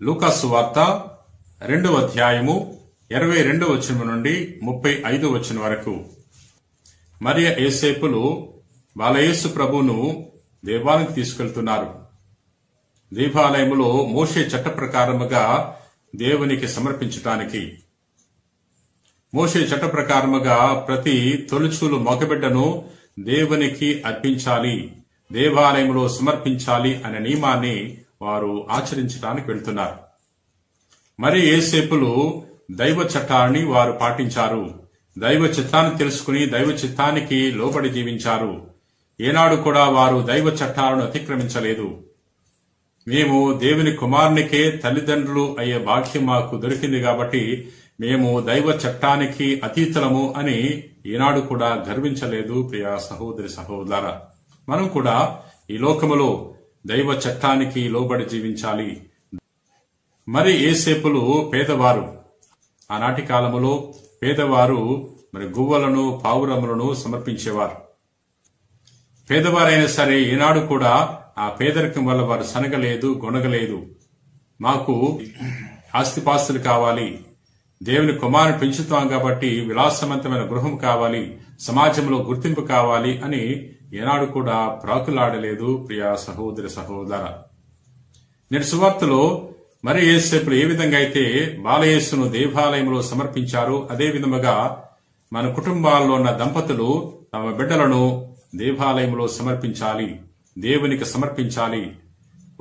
లూకా సువార్త 2వ అధ్యాయము 22వ వచనం నుండి 35వ వచనం వరకు. మరియ యోసేపులు బాలయేసు ప్రభువును దేవాలయానికి తీసుకెళ్తున్నారు. దేవాలయములో మోషే చట్ట ప్రకారముగా దేవునికి సమర్పించటానికి. మోషే చట్ట ప్రకారముగా ప్రతి తొలిచూలు మగబిడ్డను దేవునికి అర్పించాలి, దేవాలయంలో సమర్పించాలి అనే నియమాన్ని వారు ఆచరించడానికి వెళ్తున్నారు. మరి యోసేపులు దైవ చట్టాన్ని వారు పాటించారు. దైవ చిత్తాన్ని తెలుసుకుని దైవ చిత్తానికి లోబడి జీవించారు. ఏనాడు కూడా వారు దైవ చట్టాలను అతిక్రమించలేదు. మేము దేవుని కుమారునికే తల్లిదండ్రులు అయ్యే భాగ్యం మాకు దొరికింది కాబట్టి మేము దైవ చట్టానికి అతీతులము అని ఈనాడు కూడా గర్వించలేదు. ప్రియ సహోదరి సహోదర, మనం కూడా ఈ లోకములో దైవ చట్టానికి లోబడి జీవించాలి. మరి యోసేపులు పేదవారు. ఆనాటి కాలములో పేదవారు గువ్వలను పావురములను సమర్పించేవారు. పేదవారైనా సరే ఈనాడు కూడా ఆ పేదరికం వల్ల వారు సనగలేదు, గొనగలేదు. మాకు ఆస్తిపాస్తులు కావాలి, దేవుని కుమారుని పెంచుతాం కాబట్టి విలాసవంతమైన గృహం కావాలి, సమాజంలో గుర్తింపు కావాలి అని ఏనాడు కూడా ప్రాకులాడలేదు. ప్రియ సహోదరి సహోదర, నేటి సువార్తలో మరి యోసేపులు ఏ విధంగా అయితే బాలయేసును దేవాలయంలో సమర్పించారో అదే విధముగా మన కుటుంబాల్లో ఉన్న దంపతులు తమ బిడ్డలను దేవాలయంలో సమర్పించాలి, దేవునికి సమర్పించాలి.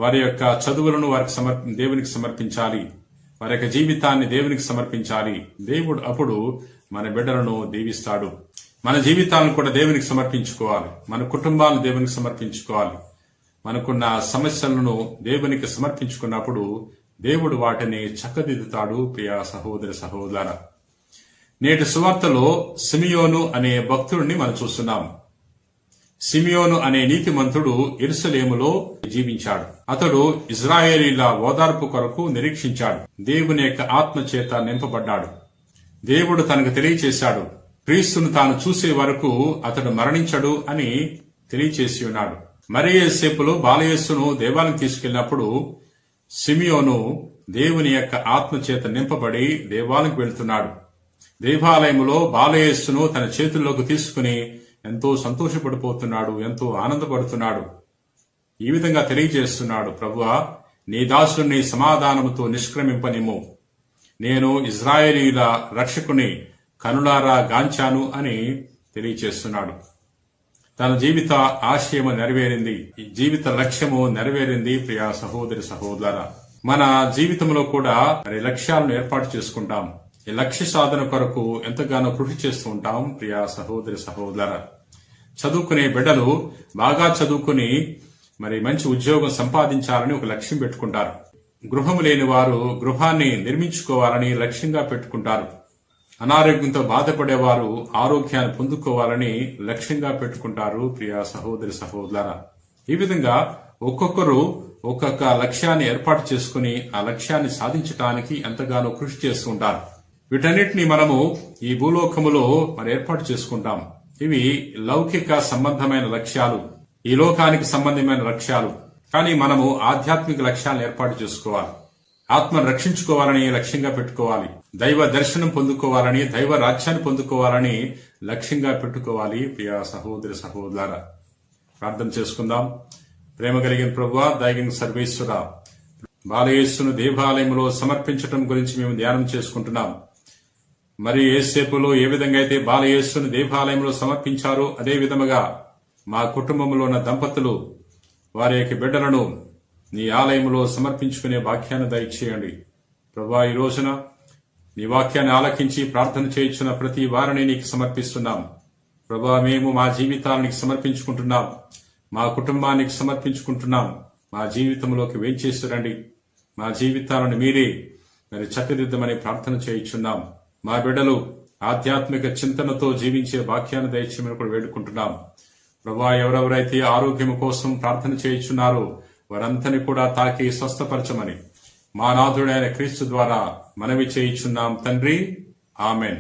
వారి యొక్క చదువులను వారికి దేవునికి సమర్పించాలి, వారి యొక్క జీవితాన్ని దేవునికి సమర్పించాలి. దేవుడు అప్పుడు మన బిడ్డలను దీవిస్తాడు. మన జీవితాలను కూడా దేవునికి సమర్పించుకోవాలి, మన కుటుంబాలను దేవునికి సమర్పించుకోవాలి. మనకున్న సమస్యలను దేవునికి సమర్పించుకున్నప్పుడు దేవుడు వాటిని చక్కదిద్దుతాడు. ప్రియ సహోదరి సహోదర, నేటి సువార్తలో సిమియోను అనే భక్తుడిని మనం చూస్తున్నాం. సిమియోను అనే నీతిమంతుడు యెరూషలేములో జీవించాడు. అతడు ఇజ్రాయేలీల ఓదార్పు కొరకు నిరీక్షించాడు. దేవుని యొక్క ఆత్మ చేత నింపబడ్డాడు. దేవుడు తనకు తెలియచేశాడు, క్రీస్తును తాను చూసే వరకు అతడు మరణించడు అని తెలియచేసి ఉన్నాడు. మరి యోసేపులు బాలయేసును దేవాలయం తీసుకెళ్లినప్పుడు సిమియోను దేవుని యొక్క ఆత్మ చేత నింపబడి దేవాలయంకి వెళ్తున్నాడు. దేవాలయంలో బాలయేసును తన చేతుల్లోకి తీసుకుని ఎంతో సంతోషపడిపోతున్నాడు, ఎంతో ఆనందపడుతున్నాడు. ఈ విధంగా తెలియజేస్తున్నాడు, ప్రభువా, నీ దాసుని సమాధానముతో నిష్క్రమింపనిమ్ము. నేను ఇజ్రాయేలీల రక్షకుని కనులారా గాంచాను అని తెలియచేస్తున్నాడు. తన జీవిత ఆశయము నెరవేరింది, జీవిత లక్ష్యము నెరవేరింది. ప్రియ సహోదరి సహోదర, మన జీవితంలో కూడా మరి లక్ష్యాలను ఏర్పాటు చేసుకుంటాం. ఈ లక్ష్య సాధన కొరకు ఎంతగానో కృషి చేస్తూ ఉంటాం. ప్రియ సహోదరి సహోదర, చదువుకునే బిడ్డలు బాగా చదువుకుని మరి మంచి ఉద్యోగం సంపాదించాలని ఒక లక్ష్యం పెట్టుకుంటారు. గృహము లేని వారు గృహాన్ని నిర్మించుకోవాలని లక్ష్యంగా పెట్టుకుంటారు. అనారోగ్యంతో బాధపడేవారు ఆరోగ్యాన్ని పొందుకోవాలని లక్ష్యంగా పెట్టుకుంటారు. ప్రియ సహోదరి సహోదర, ఈ విధంగా ఒక్కొక్కరు ఒక్కొక్క లక్ష్యాన్ని ఏర్పాటు చేసుకుని ఆ లక్ష్యాన్ని సాధించడానికి ఎంతగానో కృషి చేస్తుంటారు. వీటన్నిటిని మనము ఈ భూలోకములో మరి ఏర్పాటు చేసుకుంటాం. ఇవి లౌకిక సంబంధమైన లక్ష్యాలు, ఈ లోకానికి సంబంధమైన లక్ష్యాలు. కానీ మనము ఆధ్యాత్మిక లక్ష్యాలను ఏర్పాటు చేసుకోవాలి. ఆత్మను రక్షించుకోవాలని లక్ష్యంగా పెట్టుకోవాలి. దైవ దర్శనం పొందుకోవాలని, దైవ రాజ్యాన్ని పొందుకోవాలని లక్ష్యంగా పెట్టుకోవాలి. ప్రియ సహోదరి సహోదర, ప్రార్థన చేసుకుందాం. ప్రేమ కలిగిన ప్రభువా, దైవ సర్వేశ్వర, బాలయేసును దేవాలయంలో సమర్పించటం గురించి మేము ధ్యానం చేసుకుంటున్నాం. మరి యోసేపులో ఏ విధంగా అయితే బాలయేసును దేవాలయంలో సమర్పించారో అదే విధముగా మా కుటుంబంలో ఉన్న దంపతులు వారి యొక్క బిడ్డలను నీ ఆలయంలో సమర్పించుకునే వాక్యాన్ని దయచేయండి. ప్రభువా, ఈ రోజున నీ వాక్యాన్ని ఆలకించి ప్రార్థన చేయించిన ప్రతి వారిని నీకు సమర్పిస్తున్నాం. ప్రభువా, మేము మా జీవితానికి సమర్పించుకుంటున్నాం, మా కుటుంబానికి సమర్పించుకుంటున్నాం. మా జీవితంలోకి వేంచేసిరండి. మా జీవితాలను మీరే మరి చక్కదిద్దమని ప్రార్థన చేయించున్నాం. మా బిడ్డలు ఆధ్యాత్మిక చింతనతో జీవించే వాక్యాన్ని దయచేయమని కూడా వేడుకుంటున్నాం. ప్రభువా, ఎవరెవరైతే ఆరోగ్యం కోసం ప్రార్థన చేయించున్నారో వారందరినీ కూడా తాకి స్వస్థపరచమని మా నాథుడైన క్రీస్తు ద్వారా మనవి చేయించున్నాం తండ్రి. ఆమెన్.